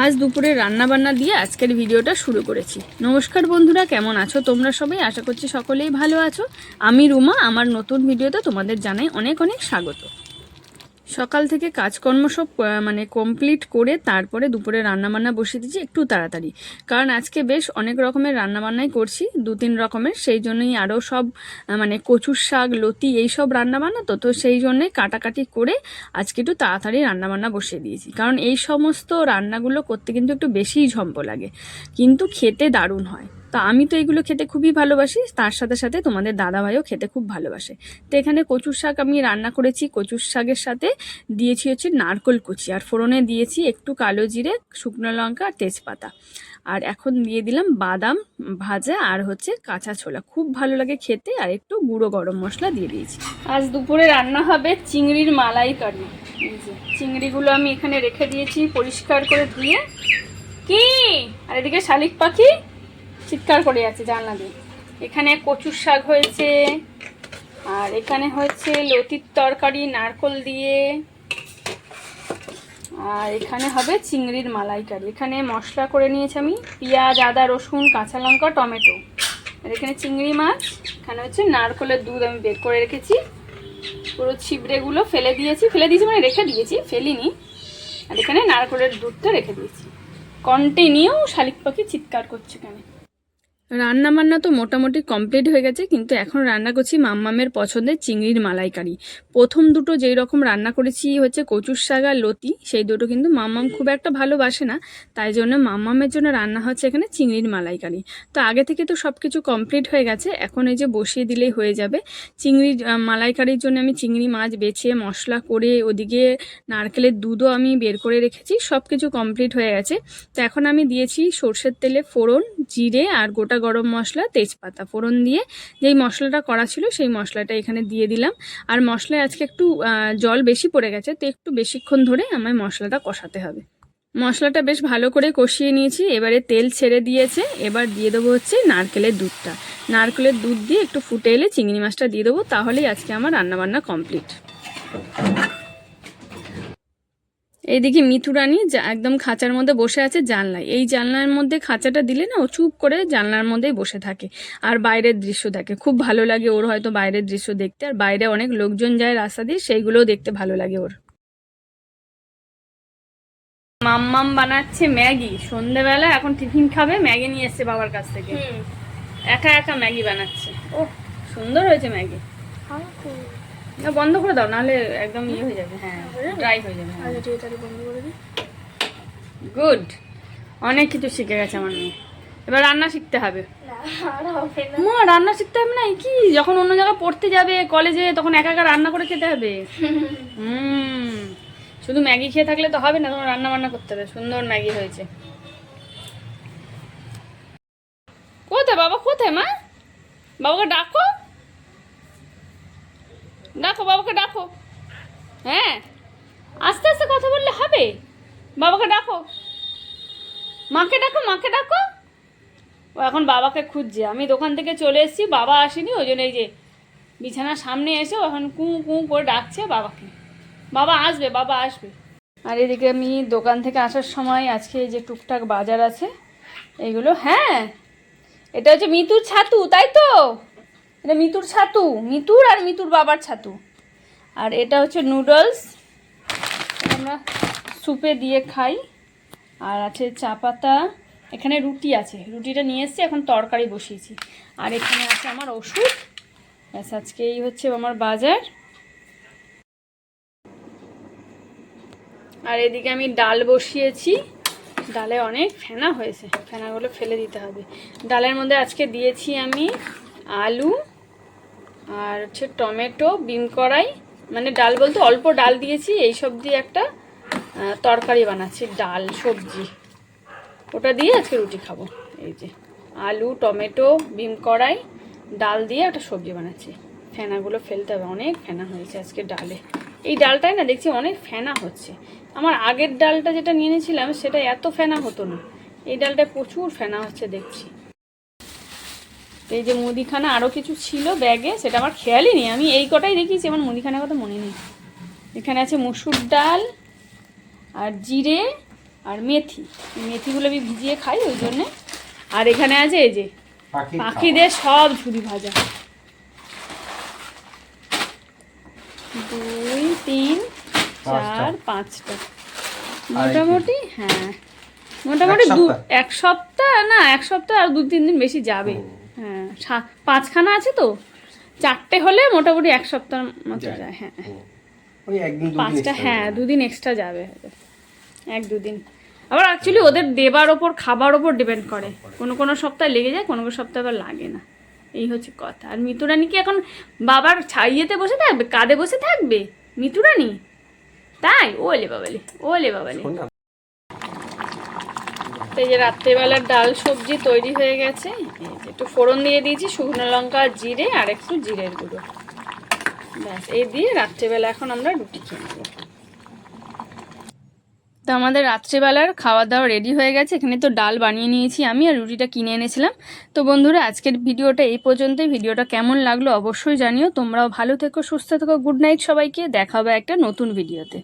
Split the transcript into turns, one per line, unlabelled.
আজ দুপুরে রান্না বান্না দিয়ে আজকের ভিডিওটা শুরু করেছি। নমস্কার বন্ধুরা, কেমন আছো তোমরা সবাই? আশা করছি সকলেই ভালো আছো। আমি রুমা, আমার নতুন ভিডিওতে তোমাদের জানাই অনেক অনেক স্বাগত। সকাল থেকে কাজকর্ম সব কমপ্লিট করে তারপরে দুপুরে রান্নাবান্না বসিয়ে দিয়েছি একটু তাড়াতাড়ি, কারণ আজকে বেশ অনেক রকমের রান্নাবান্নাই করছি, 2-3 রকমের। সেই জন্যই আরও সব কচুর শাক, লতি এই সব রান্নাবান্না তো সেই জন্যই কাটাকাটি করে আজকে একটু তাড়াতাড়ি রান্নাবান্না বসিয়ে দিয়েছি, কারণ এই সমস্ত রান্নাগুলো করতে কিন্তু একটু বেশিই ঝম্প লাগে, কিন্তু খেতে দারুণ হয়। তো আমি তো এগুলো খেতে খুবই ভালোবাসি, তার সাথে সাথে তোমাদের দাদাভাইও খেতে খুব ভালোবাসে। তো এখানে কচুর শাক আমি রান্না করেছি। কচুর শাকের সাথে দিয়েছি হচ্ছে নারকোল কুচি, আর ফোড়নে দিয়েছি একটু কালো জিরে, শুকনো লঙ্কা আর তেজপাতা। আর এখন দিয়ে দিলাম বাদাম ভাজা আর হচ্ছে কাঁচা ছোলা, খুব ভালো লাগে খেতে। আর একটু গুঁড়ো গরম মশলা দিয়ে দিয়েছি। আজ দুপুরে রান্না হবে চিংড়ির মালাইকারি। এই যে চিংড়িগুলো আমি এখানে রেখে দিয়েছি পরিষ্কার করে ধুয়ে। কি আর এদিকে শালিক পাখি চিৎকার করে আছে জানলা দিয়ে। এখানে কচুর শাক হয়েছে, আর এখানে হচ্ছে লতির তরকারি নারকোল দিয়ে, আর এখানে হবে চিংড়ির মালাইকারি। এখানে মশলা করে নিয়েছি আমি, পেঁয়াজ, আদা, রসুন, কাঁচা লঙ্কা, টমেটো। আর এখানে চিংড়ি মাছ, এখানে হচ্ছে নারকোলের দুধ আমি বের করে রেখেছি, পুরো ছিবড়েগুলো ফেলে দিয়েছি মানে রেখে দিয়েছি, ফেলিনি। আর এখানে নারকোলের দুধটা রেখে দিয়েছি। কন্টিনিউ শালিক পাখি চিৎকার করছে কেন। রান্না বান্না তো মোটামুটি কমপ্লিট হয়ে গেছে, কিন্তু এখন রান্না করছি মাম্মামের পছন্দের চিংড়ির মালাইকারি। প্রথম দুটো যেই রকম রান্না করেছি হচ্ছে কচুর শাক আর লতি, সেই দুটো কিন্তু মাম্মাম খুব একটা ভালোবাসে না, তাই জন্য মাম্মামের জন্য রান্না হচ্ছে এখানে চিংড়ির মালাইকারি। তো আগে থেকে তো সব কিছু কমপ্লিট হয়ে গেছে, এখন এই যে বসিয়ে দিলেই হয়ে যাবে। চিংড়ির মালাইকারির জন্য আমি চিংড়ি মাছ বেছে মশলা করে, ওদিকে নারকেলের দুধও আমি বের করে রেখেছি, সব কিছু কমপ্লিট হয়ে গেছে। তো এখন আমি দিয়েছি সর্ষের তেলে ফোড়ন, জিরে আর গোটা গরম মশলা, তেজপাতা ফোড়ন দিয়ে যেই মশলাটা করা ছিল সেই মশলাটা এখানে দিয়ে দিলাম। আর মশলায় আজকে একটু জল বেশি পড়ে গেছে, তো একটু বেশিক্ষণ ধরে আমায় মশলাটা কষাতে হবে। মশলাটা বেশ ভালো করে কষিয়ে নিয়েছি, এবারে তেল ছেড়ে দিয়েছে। এবার দিয়ে দেবো হচ্ছে নারকেলের দুধটা। নারকেলের দুধ দিয়ে একটু ফুটে এলে চিংড়ি মাছটা দিয়ে দেবো, তাহলেই আজকে আমার রান্নাবান্না কমপ্লিট। এইদিকে মিঠু রানী একদম খাঁচার মধ্যে বসে আছে জানলায়। এই জানলার মধ্যে খাঁচাটা দিলে না ও চুপ করে জানলার মধ্যেই বসে থাকে আর বাইরের দৃশ্য দেখে, খুব ভালো লাগে ওর হয়তো বাইরের দৃশ্য দেখতে। আর বাইরে অনেক লোকজন যায় রাস্তা দিয়ে, সেইগুলোও দেখতে ভালো লাগে ওর। মাম্মাম বানাচ্ছে ম্যাগি সন্ধেবেলা, এখন টিফিন খাবে। ম্যাগি নিয়ে এসছে বাবার কাছ থেকে, একা একা ম্যাগি বানাচ্ছে। ও সুন্দর হয়েছে ম্যাগি। না বন্ধ করে দাও, নাহলে একদম ইয়ে হয়ে যাবে, হ্যাঁ ড্রাই হয়ে যাবে। বন্ধ করে দিই। গুড, অনেক কিছু শিখে গেছে আমার মেয়ে। এবার রান্না শিখতে হবে। মা রান্না শিখতে হবে না কি, যখন অন্য জায়গায় পড়তে যাবে কলেজে, তখন একা একা রান্না করে খেতে হবে। শুধু ম্যাগি খেয়ে থাকলে তো হবে না, তোমার রান্না বান্না করতে হবে। সুন্দর ম্যাগি হয়েছে। কোথায় বাবা, কোথায় মা? বাবাকে ডাকো, ডাকো বাবাকে ডাকো। হ্যাঁ আস্তে আস্তে কথা বললে হবে, বাবাকে ডাকো, মাকে ডাকো, মাকে ডাকো। ও এখন বাবাকে খুঁজছে। আমি দোকান থেকে চলে এসেছি, বাবা আসেনি, ওই জন্য এই যে বিছানার সামনে এসে এখন কু কু করে ডাকছে বাবাকে। বাবা আসবে, বাবা আসবে। আর এদিকে আমি দোকান থেকে আসার সময় আজকে এই যে টুকটাক বাজার আছে এইগুলো। হ্যাঁ এটা হচ্ছে মিতুর ছাতু, তাই তো? এটা মিতুর ছাতু, মিতুর আর মিতুর বাবার ছাতু। আর এটা হচ্ছে নুডলস, আমরা স্যুপে দিয়ে খাই। আর আছে চা পাতা, এখানে রুটি আছে, রুটিটা নিয়ে এসেছি, এখন তরকারি বসিয়েছি। আর এখানে আছে আমার ওষুধ। ব্যাস আজকে এই হচ্ছে আমার বাজার। আর এদিকে আমি ডাল বসিয়েছি, ডালে অনেক ফেনা হয়েছে, ফেনাগুলো ফেলে দিতে হবে। ডালের মধ্যে আজকে দিয়েছি আমি আলু আর হচ্ছে টমেটো, বিম কড়াই, মানে ডাল বলতে অল্প ডাল দিয়েছি, এইসব দিয়ে একটা তরকারি বানাচ্ছি, ডাল সবজি, ওটা দিয়ে আজকে রুটি খাবো। এই যে আলু, টমেটো, বিম কড়াই, ডাল দিয়ে একটা সবজি বানাচ্ছি। ফেনাগুলো ফেলতে হবে, অনেক ফেনা হয়েছে আজকে ডালে। এই ডালটাই না দেখছি অনেক ফেনা হচ্ছে। আমার আগের ডালটা যেটা নিয়ে নিয়েছিলাম সেটা এত ফেনা হতো না, এই ডালটায় প্রচুর ফেনা হচ্ছে দেখছি। এই যে মুদিখানা আরও কিছু ছিল ব্যাগে, সেটা আমার খেয়ালই নেই, আমি এই কটাই দেখিয়েছি, আমার মুদিখানার কথা মনে নেই। এখানে আছে মুসুর ডাল আর জিরে আর মেথি, মেথিগুলো আমি ভিজিয়ে খাই ওই জন্যে। আর এখানে আছে এই যে পাখিদের সব ঝুরি ভাজা, 2 3 4 5টা মোটামুটি। হ্যাঁ মোটামুটি এক সপ্তাহ না, এক সপ্তাহ আর 2-3 দিন বেশি যাবে। হ্যাঁ 5খানা আছে তো, 4টে হলে মোটামুটি এক সপ্তাহ মতো যায়। হ্যাঁ 5টা, হ্যাঁ 2 দিন এক্সট্রা যাবে, 1-2 দিন। আবার অ্যাকচুয়ালি ওদের দেবার ওপর, খাবার ওপর ডিপেন্ড করে, কোনো কোনো সপ্তাহে লেগে যায়, কোনো কোনো সপ্তাহে আবার লাগে না, এই হচ্ছে কথা। আর মিতুরানি কি এখন বাবার ছাইয়েতে বসে থাকবে, কাঁধে বসে থাকবে মিতুরানি? তাই ওলে বাবালি, ওলে বাবালি। এই যে রাত্রেবেলার ডাল সবজি তৈরি হয়ে গেছে। এই যে একটু ফোড়ন দিয়ে দিয়েছি, শুকনো লঙ্কা জিরে আর একটু জিরের গুঁড়ো, ব্যাস এই দিয়ে রাত্রেবেলা এখন আমরা রুটি খেয়ে নেবো। তো আমাদের রাত্রেবেলার খাওয়া দাওয়া রেডি হয়ে গেছে। এখানে তো ডাল বানিয়ে নিয়েছি আমি, আর রুটিটা কিনে এনেছিলাম। তো বন্ধুরা আজকের ভিডিওটা এই পর্যন্তই। ভিডিওটা কেমন লাগলো অবশ্যই জানিও। তোমরাও ভালো থেকো, সুস্থ থেকো। গুড নাইট সবাইকে, দেখা হবে একটা নতুন ভিডিওতে।